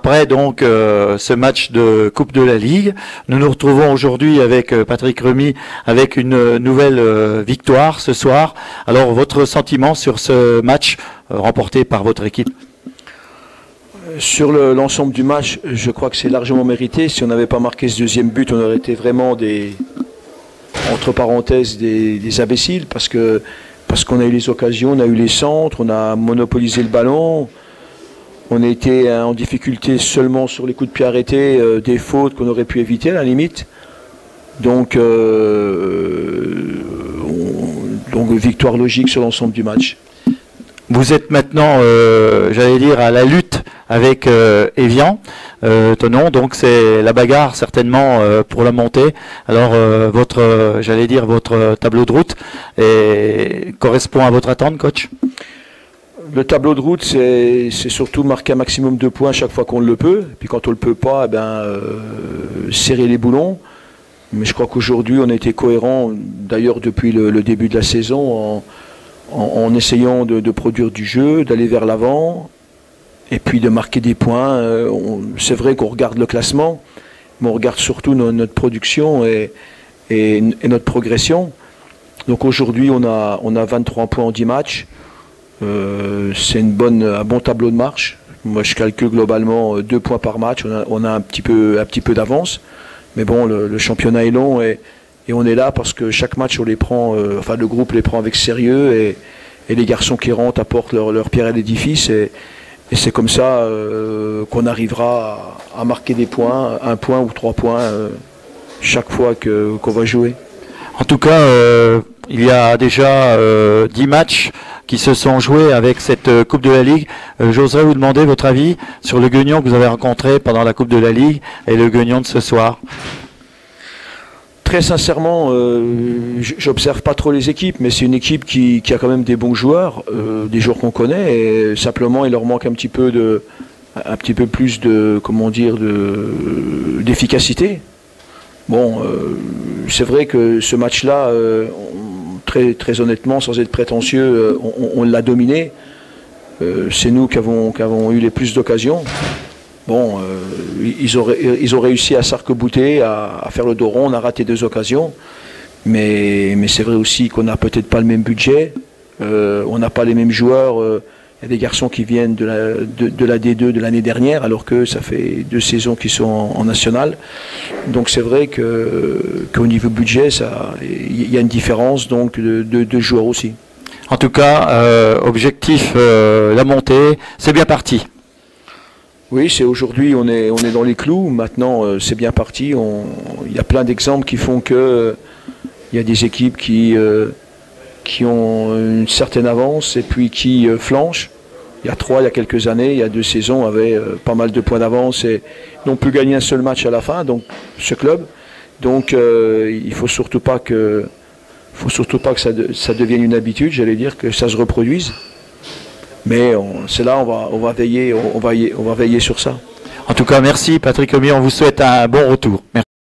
après donc ce match de Coupe de la Ligue. Nous nous retrouvons aujourd'hui avec Patrick Remy avec une nouvelle victoire ce soir. Alors votre sentiment sur ce match remporté par votre équipe? Sur l'ensemble du match, je crois que c'est largement mérité. Si on n'avait pas marqué ce deuxième but, on aurait été vraiment entre parenthèses, des imbéciles, parce qu'on a eu les occasions, on a eu les centres, on a monopolisé le ballon. On a été en difficulté seulement sur les coups de pied arrêtés, des fautes qu'on aurait pu éviter à la limite. Donc victoire logique sur l'ensemble du match. Vous êtes maintenant, j'allais dire, à la lutte avec Évian, Thonon, donc c'est la bagarre certainement pour la montée. Alors votre tableau de route correspond à votre attente, coach? Le tableau de route, c'est surtout marquer un maximum de points chaque fois qu'on le peut. Et puis quand on ne le peut pas, serrer les boulons. Mais je crois qu'aujourd'hui, on a été cohérent, d'ailleurs depuis le début de la saison, en essayant de produire du jeu, d'aller vers l'avant, et puis de marquer des points. C'est vrai qu'on regarde le classement, mais on regarde surtout notre production et notre progression. Donc aujourd'hui, on a 23 points en 10 matchs. C'est un bon tableau de marche. Moi, je calcule globalement 2 points par match. On a un petit peu d'avance. Mais bon, le championnat est long et on est là parce que chaque match, on les prend, le groupe les prend avec sérieux et les garçons qui rentrent apportent leur pierre à l'édifice et c'est comme ça qu'on arrivera à marquer des points, 1 point ou 3 points chaque fois qu'on va jouer. En tout cas, il y a déjà 10 matchs qui se sont joués avec cette Coupe de la Ligue. J'oserais vous demander votre avis sur le Guignon que vous avez rencontré pendant la Coupe de la Ligue et le Guignon de ce soir. Très sincèrement, j'observe pas trop les équipes, mais c'est une équipe qui a quand même des bons joueurs, des joueurs qu'on connaît, et simplement il leur manque un petit peu plus d'efficacité. Bon, c'est vrai que ce match-là, très honnêtement, sans être prétentieux, on l'a dominé. C'est nous qui avons eu les plus d'occasions. Bon, ils ont réussi à s'arc-bouter, à faire le dos rond. On a raté 2 occasions. Mais c'est vrai aussi qu'on n'a peut-être pas le même budget. On n'a pas les mêmes joueurs. Il y a des garçons qui viennent de la D2 de l'année dernière, alors que ça fait 2 saisons qu'ils sont en national. Donc c'est vrai qu'au niveau budget, il y a une différence donc de joueurs aussi. En tout cas, objectif, la montée, c'est bien parti. Oui, aujourd'hui, on est dans les clous. Maintenant, c'est bien parti. Il y a plein d'exemples qui font que il y a des équipes qui ont une certaine avance et puis qui flanchent. Il y a quelques années, il y a 2 saisons, avaient pas mal de points d'avance et n'ont plus gagné un seul match à la fin, donc ce club. Donc il faut surtout pas que ça devienne une habitude, j'allais dire, que ça se reproduise. Mais c'est là, on va veiller sur ça. En tout cas, merci Patrick Remy, on vous souhaite un bon retour. Merci.